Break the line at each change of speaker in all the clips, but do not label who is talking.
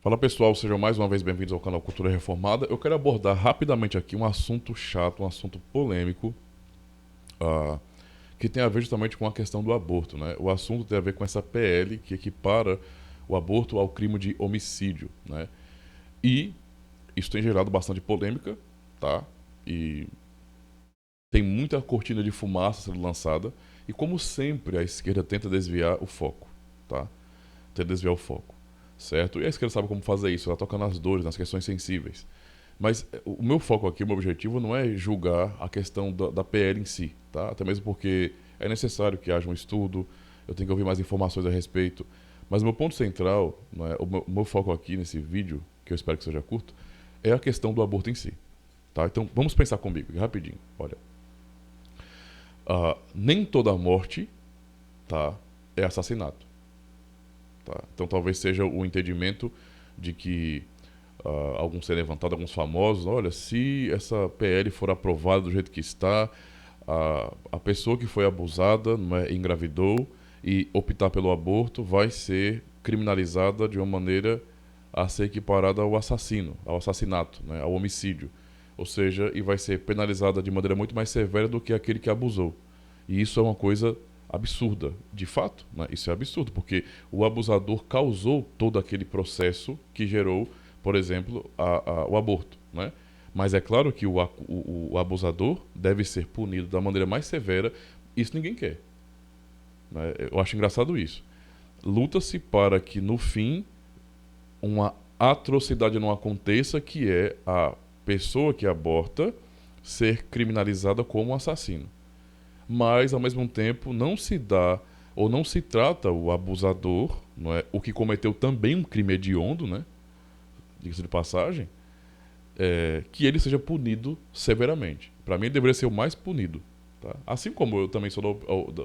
Fala pessoal, sejam mais uma vez bem-vindos ao canal Cultura Reformada. Eu quero abordar rapidamente aqui um assunto chato, um assunto polêmico, ah, que tem a ver justamente com a questão do aborto, né? O assunto tem a ver com essa PL que equipara o aborto ao crime de homicídio, né? E isso tem gerado bastante polêmica, tá? E tem muita cortina de fumaça sendo lançada. E como sempre, a esquerda tenta desviar o foco, tá? Tenta desviar o foco, certo? E a esquerda sabe como fazer isso, ela toca nas dores, nas questões sensíveis. Mas o meu foco aqui, o meu objetivo não é julgar a questão da PL em si, tá? Até mesmo porque é necessário que haja um estudo, eu tenho que ouvir mais informações a respeito. Mas o meu ponto central, não é, o meu foco aqui nesse vídeo, que eu espero que seja curto, é a questão do aborto em si, tá? Então vamos pensar comigo, aqui, rapidinho. Olha, nem toda morte, tá, é assassinato, tá? Então talvez seja o entendimento de que alguns serem levantados, alguns famosos, olha, se essa PL for aprovada do jeito que está, a pessoa que foi abusada, não é, engravidou e optar pelo aborto vai ser criminalizada de uma maneira a ser equiparada ao assassino, ao assassinato, né, ao homicídio. Ou seja, e vai ser penalizada de maneira muito mais severa do que aquele que abusou. E isso é uma coisa absurda, de fato, né? Isso é absurdo, porque o abusador causou todo aquele processo que gerou, por exemplo, o aborto, né? Mas é claro que o abusador deve ser punido da maneira mais severa, isso ninguém quer, né? Eu acho engraçado isso. Luta-se para que, no fim, uma atrocidade não aconteça, que é a pessoa que aborta ser criminalizada como assassino. Mas, ao mesmo tempo, não se dá ou não se trata o abusador, não é, o que cometeu também um crime hediondo, né, diga-se de passagem, que ele seja punido severamente. Para mim, ele deveria ser o mais punido. Tá? Assim como eu também sou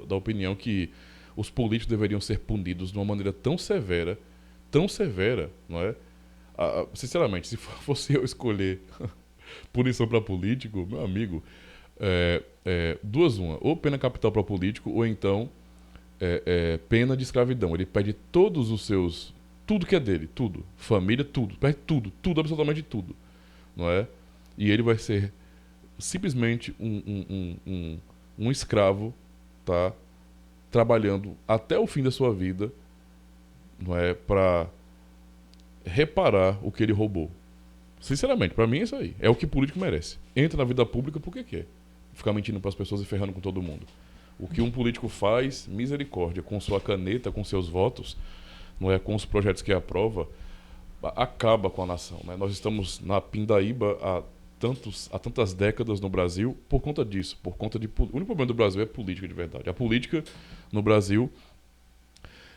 da opinião que os políticos deveriam ser punidos de uma maneira tão severa, não é? Sinceramente, se fosse eu escolher punição para político, meu amigo, duas uma, ou pena capital para político, ou então pena de escravidão. Ele perde todos os seus, tudo que é dele, tudo, família, tudo, perde tudo, tudo, absolutamente tudo, não é? E ele vai ser simplesmente um escravo, tá? Trabalhando até o fim da sua vida, não é, para reparar o que ele roubou. Sinceramente, para mim é isso aí. É o que político merece. Entra na vida pública porque quer. Ficar mentindo para as pessoas e ferrando com todo mundo. O que um político faz, misericórdia, com sua caneta, com seus votos, não é, com os projetos que aprova, acaba com a nação. Né? Nós estamos na pindaíba há tantas décadas no Brasil por conta disso. Por conta de, o único problema do Brasil é política de verdade. A política no Brasil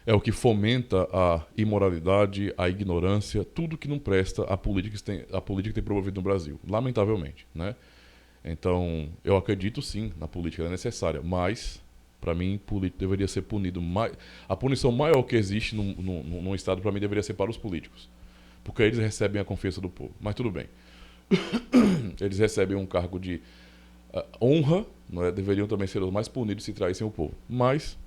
é o que fomenta a imoralidade, a ignorância, tudo que não presta a política tem promovido no Brasil, lamentavelmente, né? Então, eu acredito sim na política, ela é necessária, mas, para mim, político deveria ser punido mais. A punição maior que existe num Estado, para mim, deveria ser para os políticos, porque eles recebem a confiança do povo. Mas tudo bem, eles recebem um cargo de honra, não é? Deveriam também ser os mais punidos se traíssem o povo, mas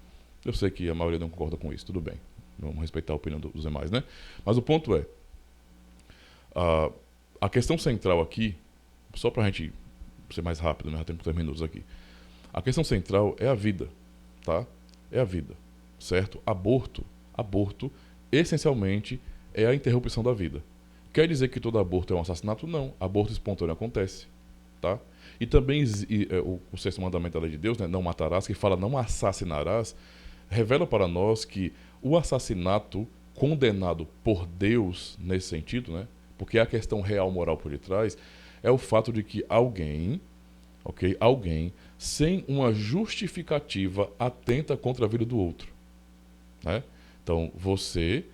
eu sei que a maioria não concorda com isso, tudo bem. Vamos respeitar a opinião dos demais, né? Mas o ponto é, a questão central aqui, só pra gente ser mais rápido, né? Já temos 3 minutos aqui. A questão central é a vida, tá? É a vida, certo? Aborto, essencialmente, é a interrupção da vida. Quer dizer que todo aborto é um assassinato? Não. Aborto espontâneo acontece, tá? E também o sexto mandamento da lei de Deus, né? Não matarás, que fala não assassinarás, revela para nós que o assassinato condenado por Deus nesse sentido, né? Porque a questão real moral por detrás é o fato de que alguém, ok, alguém sem uma justificativa atenta contra a vida do outro, né? Então você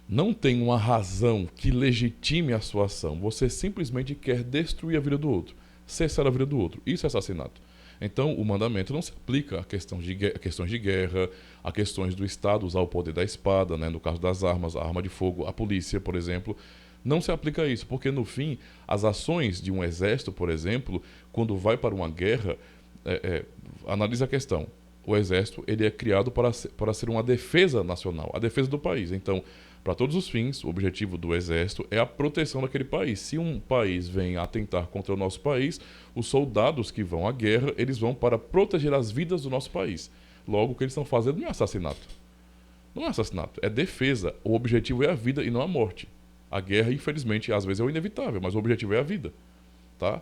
não tem uma razão que legitime a sua ação, você simplesmente quer destruir a vida do outro, cessar a vida do outro. Isso é assassinato. Então, o mandamento não se aplica a questões de guerra, a questões do Estado usar o poder da espada, né? No caso das armas, a arma de fogo, a polícia, por exemplo. Não se aplica a isso, porque no fim, as ações de um exército, por exemplo, quando vai para uma guerra, analisa a questão. O exército ele é criado para ser uma defesa nacional, a defesa do país. Então, Para todos os fins, o objetivo do exército é a proteção daquele país. Se um país vem atentar contra o nosso país, os soldados que vão à guerra, eles vão para proteger as vidas do nosso país. Logo, o que eles estão fazendo não é assassinato. Não é assassinato, é defesa. O objetivo é a vida e não a morte. A guerra, infelizmente, às vezes é o inevitável, mas o objetivo é a vida. Tá?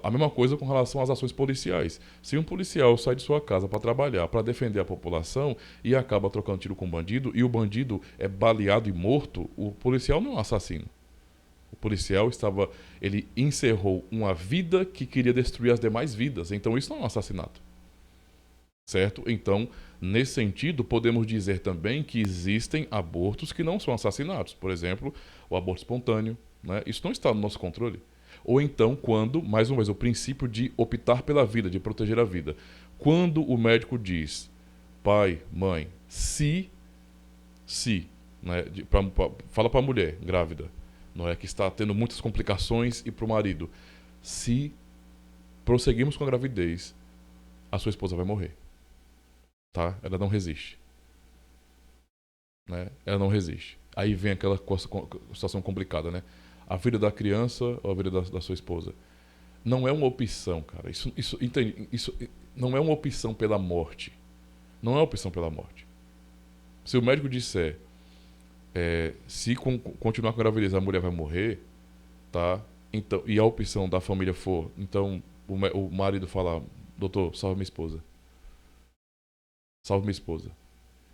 A mesma coisa com relação às ações policiais. Se um policial sai de sua casa para trabalhar, para defender a população e acaba trocando tiro com um bandido e o bandido é baleado e morto, o policial não é um assassino. O policial ele encerrou uma vida que queria destruir as demais vidas. Então isso não é um assassinato. Certo? Então, nesse sentido, podemos dizer também que existem abortos que não são assassinatos. Por exemplo, o aborto espontâneo. Né? Isso não está no nosso controle. Ou então, quando, mais uma vez, o princípio de optar pela vida, de proteger a vida. Quando o médico diz, pai, mãe, né, fala para a mulher grávida, não é, que está tendo muitas complicações, e para o marido, se prosseguirmos com a gravidez, a sua esposa vai morrer. Tá? Ela não resiste. Né? Ela não resiste. Aí vem aquela situação complicada, né? A vida da criança ou a vida da sua esposa. Não é uma opção, cara. Entende? Isso não é uma opção pela morte. Não é uma opção pela morte. Se o médico disser, se continuar com a gravidez a mulher vai morrer, tá? Então, e a opção da família for, então o marido fala, doutor, salva minha esposa. Salva minha esposa.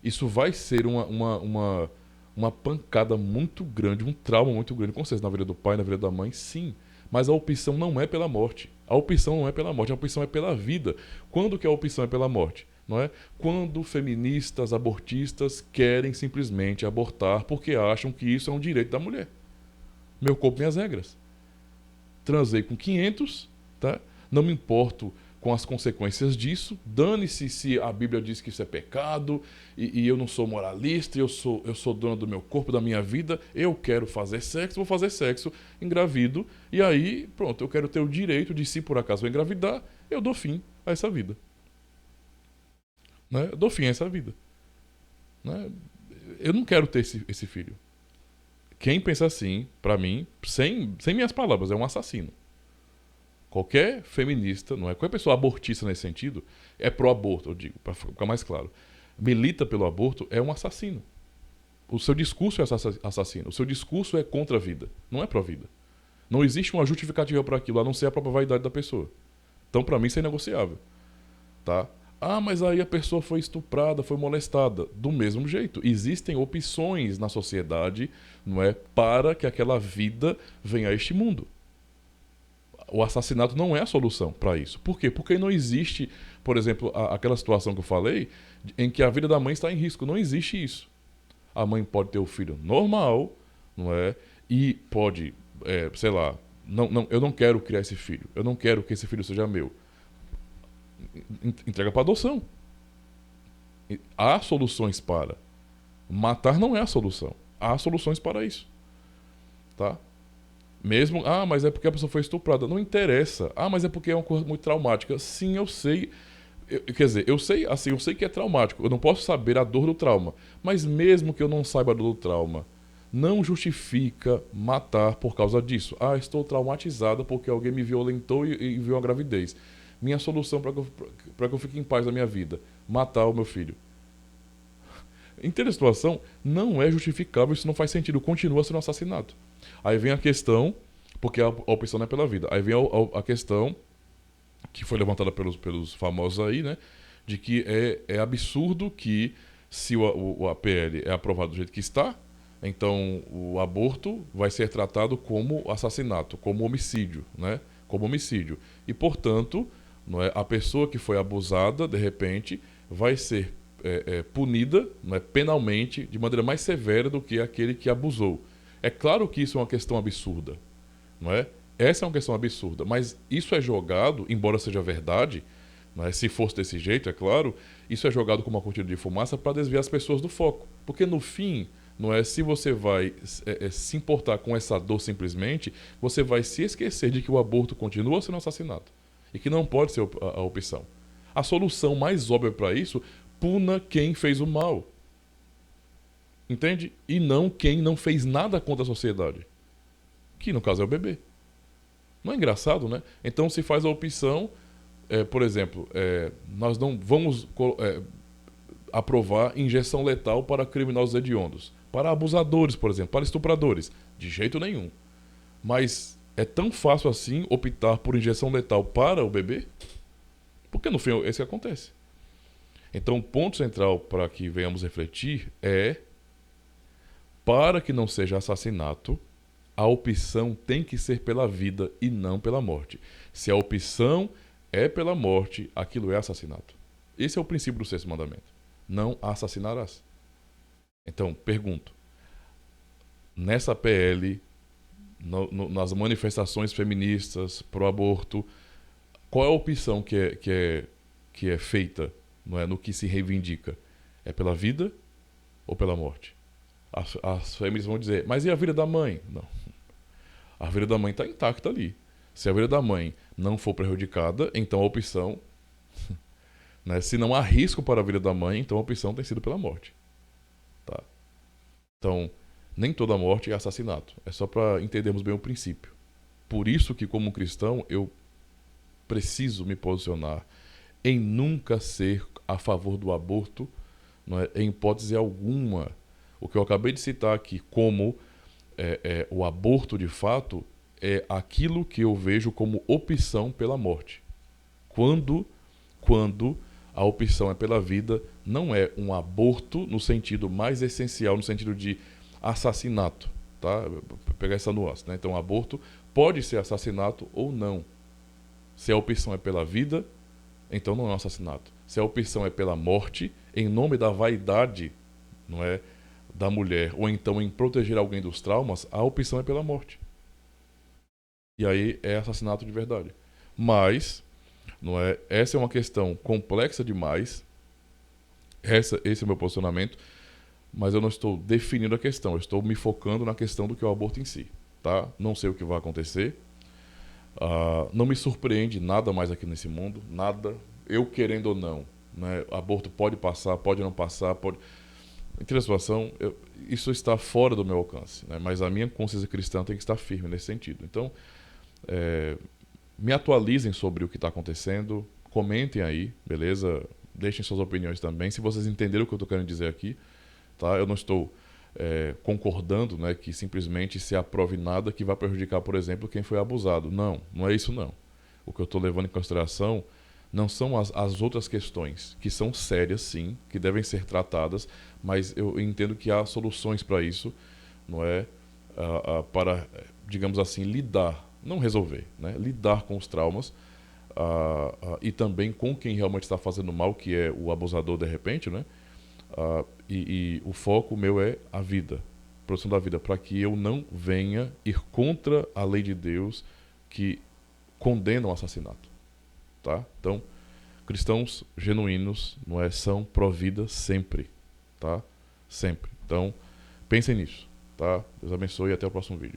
Isso vai ser uma pancada muito grande, um trauma muito grande, com certeza, na vida do pai, na vida da mãe, sim. Mas a opção não é pela morte. A opção não é pela morte, a opção é pela vida. Quando que a opção é pela morte? Não é? Quando feministas, abortistas querem simplesmente abortar porque acham que isso é um direito da mulher. Meu corpo, minhas regras. Transei com 500, tá? Não me importo com as consequências disso, dane-se se a Bíblia diz que isso é pecado, e eu não sou moralista, eu sou dono do meu corpo, da minha vida, eu quero fazer sexo, vou fazer sexo, engravido, e aí, pronto, eu quero ter o direito de, se por acaso eu engravidar, eu dou fim a essa vida. Né? Eu dou fim a essa vida. Né? Eu não quero ter esse filho. Quem pensa assim, pra mim, sem minhas palavras, é um assassino. Qualquer feminista, não é? Qualquer pessoa abortista nesse sentido, é pró-aborto, eu digo, para ficar mais claro. Milita pelo aborto é um assassino. O seu discurso é assassino. O seu discurso é contra a vida, não é pró-vida. Não existe uma justificativa para aquilo, a não ser a própria vaidade da pessoa. Então, para mim, isso é inegociável. Tá? Ah, mas aí a pessoa foi estuprada, foi molestada. Do mesmo jeito, existem opções na sociedade, não é, para que aquela vida venha a este mundo. O assassinato não é a solução para isso. Por quê? Porque não existe, por exemplo, aquela situação que eu falei, em que a vida da mãe está em risco. Não existe isso. A mãe pode ter o filho normal, não é? E pode, sei lá, eu não quero criar esse filho. Eu não quero que esse filho seja meu. Entrega para adoção. Há soluções para. Matar não é a solução. Há soluções para isso. Tá? Mesmo, mas é porque a pessoa foi estuprada. Não interessa. Mas é porque é uma coisa muito traumática. Sim, eu sei. Eu sei que é traumático. Eu não posso saber a dor do trauma. Mas mesmo que eu não saiba a dor do trauma, não justifica matar por causa disso. Estou traumatizada porque alguém me violentou e viu a gravidez. Minha solução para que eu fique em paz na minha vida: matar o meu filho. Entende a situação? Não é justificável, isso não faz sentido. Continua sendo um assassinato. Aí vem a questão, porque a opção não é pela vida. Aí vem a questão, que foi levantada pelos famosos aí, né? De que é absurdo que, se a PL é aprovado do jeito que está, então o aborto vai ser tratado como assassinato, como homicídio, né? Como homicídio. E, portanto, não é, a pessoa que foi abusada, de repente, vai ser punida, não é, penalmente, de maneira mais severa do que aquele que abusou. É claro que isso é uma questão absurda, não é? Essa é uma questão absurda, mas isso é jogado, embora seja verdade, não é? Se fosse desse jeito, é claro, isso é jogado como uma cortina de fumaça para desviar as pessoas do foco. Porque no fim, não é, se você vai se importar com essa dor simplesmente, você vai se esquecer de que o aborto continua sendo um assassinato e que não pode ser a opção. A solução mais óbvia para isso: puna quem fez o mal. Entende? E não quem não fez nada contra a sociedade, que no caso é o bebê. Não é engraçado, né? Então se faz a opção, por exemplo, nós não vamos aprovar injeção letal para criminosos hediondos, para abusadores, por exemplo, para estupradores. De jeito nenhum. Mas é tão fácil assim optar por injeção letal para o bebê? Porque no fim é isso que acontece. Então o ponto central para que venhamos refletir é: para que não seja assassinato, a opção tem que ser pela vida e não pela morte. Se a opção é pela morte, aquilo é assassinato. Esse é o princípio do sexto mandamento. Não assassinarás. Então, pergunto: nessa PL, nas manifestações feministas pro aborto, qual é a opção que é feita, não é, no que se reivindica? É pela vida ou pela morte? As feministas vão dizer: mas e a vida da mãe? Não. A vida da mãe está intacta ali. Se a vida da mãe não for prejudicada, então a opção, né, se não há risco para a vida da mãe, então a opção tem sido pela morte. Tá? Então, nem toda morte é assassinato. É só para entendermos bem o princípio. Por isso que, como cristão, eu preciso me posicionar em nunca ser a favor do aborto, não é, em hipótese alguma. O que eu acabei de citar aqui como o aborto de fato é aquilo que eu vejo como opção pela morte. Quando a opção é pela vida, não é um aborto no sentido mais essencial, no sentido de assassinato, tá? Vou pegar essa nuance, né? Então, aborto pode ser assassinato ou não. Se a opção é pela vida, então não é um assassinato. Se a opção é pela morte, em nome da vaidade, não é, da mulher, ou então em proteger alguém dos traumas, a opção é pela morte. E aí é assassinato de verdade. Mas, não é, essa é uma questão complexa demais. Esse é o meu posicionamento. Mas eu não estou definindo a questão. Eu estou me focando na questão do que é o aborto em si. Tá? Não sei o que vai acontecer. Não me surpreende nada mais aqui nesse mundo. Nada. Eu querendo ou não. Né? Aborto pode passar, pode não passar, pode... Em situação, isso está fora do meu alcance, né? Mas a minha consciência cristã tem que estar firme nesse sentido. Então, me atualizem sobre o que está acontecendo, comentem aí, beleza? Deixem suas opiniões também, se vocês entenderam o que eu estou querendo dizer aqui, tá? Eu não estou concordando, né, que simplesmente se aprove nada que vai prejudicar, por exemplo, quem foi abusado. Não, não é isso não. O que eu estou levando em consideração não são as outras questões, que são sérias sim, que devem ser tratadas, mas eu entendo que há soluções para isso, não é? Para, digamos assim, lidar, não resolver, né? Lidar com os traumas e também com quem realmente está fazendo mal, que é o abusador de repente, né? E o foco meu é a vida, a proteção da vida, para que eu não venha ir contra a lei de Deus que condena o assassinato. Tá? Então, cristãos genuínos, não é, são pró-vida sempre, tá? Sempre. Então, pensem nisso, tá? Deus abençoe e até o próximo vídeo.